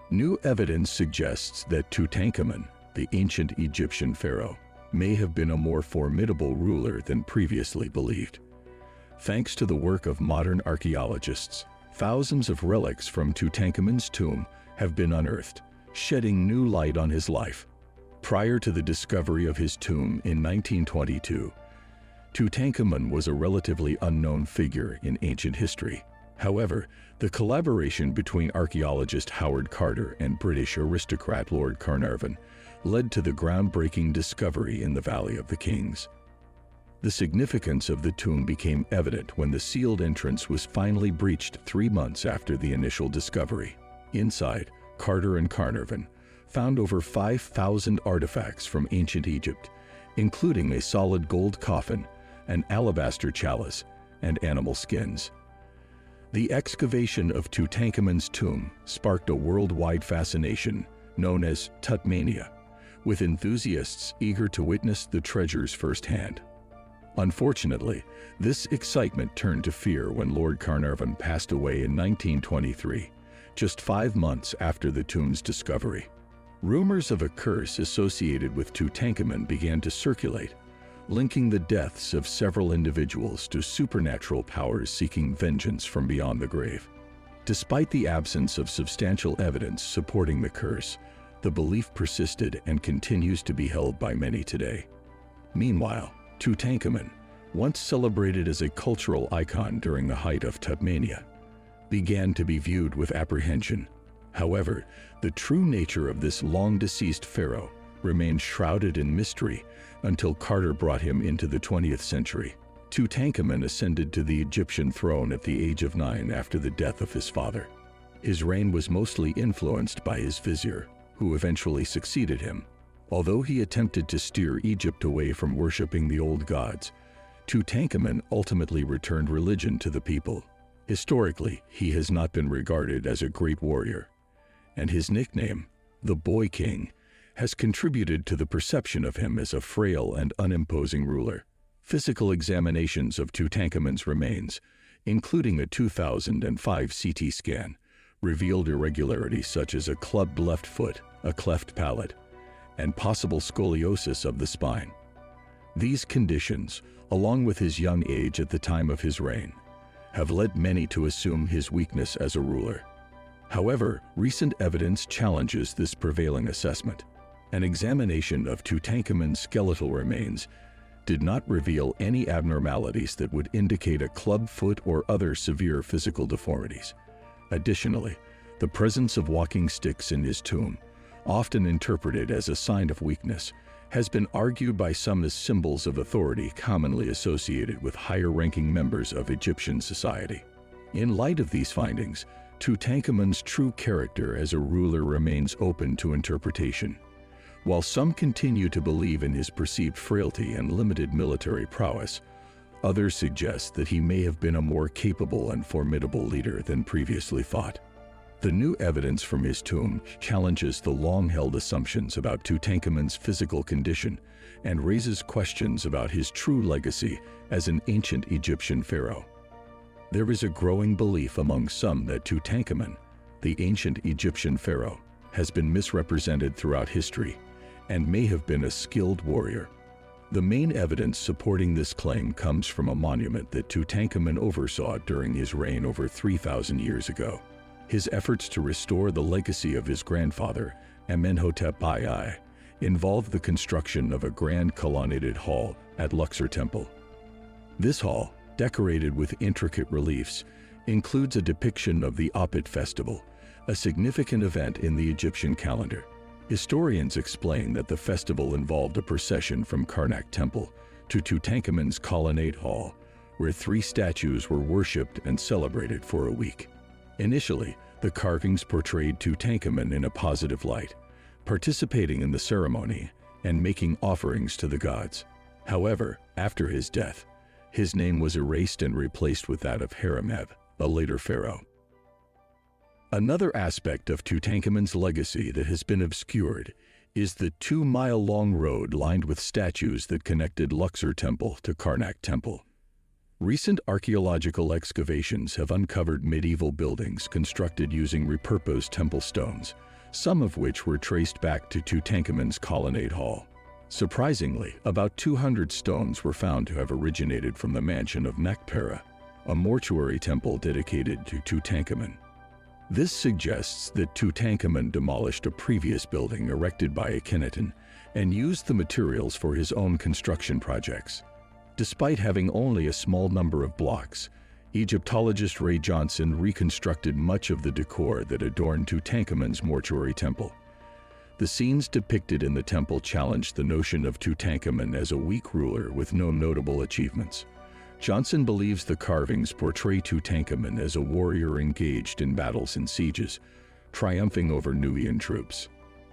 New evidence suggests that Tutankhamun, the ancient Egyptian pharaoh, may have been a more formidable ruler than previously believed. Thanks to the work of modern archaeologists, thousands of relics from Tutankhamun's tomb have been unearthed, shedding new light on his life. Prior to the discovery of his tomb in 1922, Tutankhamun was a relatively unknown figure in ancient history. However, the collaboration between archaeologist Howard Carter and British aristocrat Lord Carnarvon led to the groundbreaking discovery in the Valley of the Kings. The significance of the tomb became evident when the sealed entrance was finally breached 3 months after the initial discovery. Inside, Carter and Carnarvon found over 5,000 artifacts from ancient Egypt, including a solid gold coffin, an alabaster chalice, and animal skins. The excavation of Tutankhamun's tomb sparked a worldwide fascination known as Tutmania, with enthusiasts eager to witness the treasures firsthand. Unfortunately, this excitement turned to fear when Lord Carnarvon passed away in 1923, just 5 months after the tomb's discovery. Rumors of a curse associated with Tutankhamun began to circulate, linking the deaths of several individuals to supernatural powers seeking vengeance from beyond the grave. Despite the absence of substantial evidence supporting the curse, the belief persisted and continues to be held by many today. Meanwhile, Tutankhamun, once celebrated as a cultural icon during the height of Tutmania, began to be viewed with apprehension. However, the true nature of this long-deceased pharaoh remained shrouded in mystery until Carter brought him into the 20th century. Tutankhamun ascended to the Egyptian throne at the age of 9 after the death of his father. His reign was mostly influenced by his vizier, who eventually succeeded him. Although he attempted to steer Egypt away from worshipping the old gods, Tutankhamun ultimately returned religion to the people. Historically, he has not been regarded as a great warrior, and his nickname, the Boy King, has contributed to the perception of him as a frail and unimposing ruler. Physical examinations of Tutankhamun's remains, including a 2005 CT scan, revealed irregularities such as a clubbed left foot, a cleft palate, and possible scoliosis of the spine. These conditions, along with his young age at the time of his reign, have led many to assume his weakness as a ruler. However, recent evidence challenges this prevailing assessment. An examination of Tutankhamun's skeletal remains did not reveal any abnormalities that would indicate a club foot or other severe physical deformities. Additionally, the presence of walking sticks in his tomb, often interpreted as a sign of weakness, has been argued by some as symbols of authority commonly associated with higher-ranking members of Egyptian society. In light of these findings, Tutankhamun's true character as a ruler remains open to interpretation. While some continue to believe in his perceived frailty and limited military prowess, others suggest that he may have been a more capable and formidable leader than previously thought. The new evidence from his tomb challenges the long-held assumptions about Tutankhamun's physical condition and raises questions about his true legacy as an ancient Egyptian pharaoh. There is a growing belief among some that Tutankhamun, the ancient Egyptian pharaoh, has been misrepresented throughout history and may have been a skilled warrior. The main evidence supporting this claim comes from a monument that Tutankhamun oversaw during his reign over 3,000 years ago. His efforts to restore the legacy of his grandfather, Amenhotep II, involved the construction of a grand colonnaded hall at Luxor Temple. This hall, decorated with intricate reliefs, includes a depiction of the Apit festival, a significant event in the Egyptian calendar. Historians explain that the festival involved a procession from Karnak Temple to Tutankhamun's colonnade hall, where 3 statues were worshipped and celebrated for a week. Initially, the carvings portrayed Tutankhamun in a positive light, participating in the ceremony and making offerings to the gods. However, after his death, his name was erased and replaced with that of Harameb, a later pharaoh. Another aspect of Tutankhamun's legacy that has been obscured is the 2-mile-long road lined with statues that connected Luxor Temple to Karnak Temple. Recent archaeological excavations have uncovered medieval buildings constructed using repurposed temple stones, some of which were traced back to Tutankhamun's colonnade hall. Surprisingly, about 200 stones were found to have originated from the mansion of Mekpera, a mortuary temple dedicated to Tutankhamun. This suggests that Tutankhamun demolished a previous building erected by Akhenaten and used the materials for his own construction projects. Despite having only a small number of blocks, Egyptologist Ray Johnson reconstructed much of the decor that adorned Tutankhamun's mortuary temple. The scenes depicted in the temple challenged the notion of Tutankhamun as a weak ruler with no notable achievements. Johnson believes the carvings portray Tutankhamun as a warrior engaged in battles and sieges, triumphing over Nubian troops.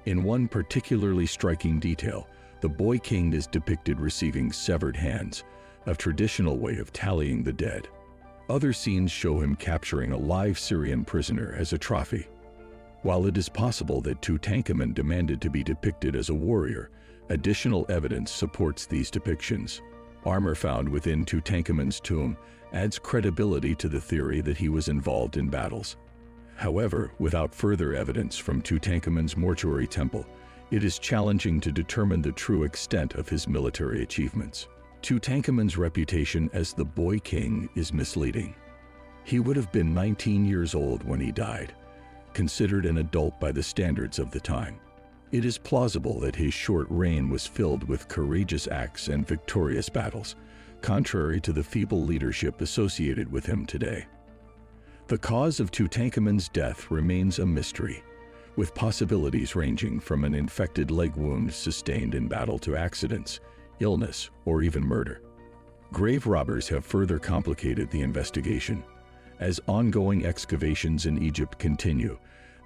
In one particularly striking detail, the boy king is depicted receiving severed hands, a traditional way of tallying the dead. Other scenes show him capturing a live Syrian prisoner as a trophy. While it is possible that Tutankhamun demanded to be depicted as a warrior, additional evidence supports these depictions. Armor found within Tutankhamun's tomb adds credibility to the theory that he was involved in battles. However, without further evidence from Tutankhamun's mortuary temple, it is challenging to determine the true extent of his military achievements. Tutankhamun's reputation as the boy king is misleading. He would have been 19 years old when he died, considered an adult by the standards of the time. It is plausible that his short reign was filled with courageous acts and victorious battles, contrary to the feeble leadership associated with him today. The cause of Tutankhamun's death remains a mystery, with possibilities ranging from an infected leg wound sustained in battle to accidents, illness, or even murder. Grave robbers have further complicated the investigation. As ongoing excavations in Egypt continue,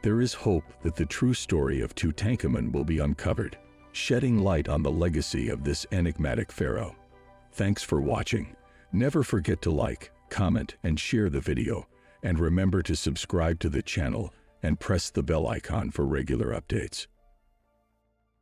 there is hope that the true story of Tutankhamun will be uncovered, shedding light on the legacy of this enigmatic pharaoh. Thanks for watching. Never forget to like, comment, and share the video, and remember to subscribe to the channel and press the bell icon for regular updates.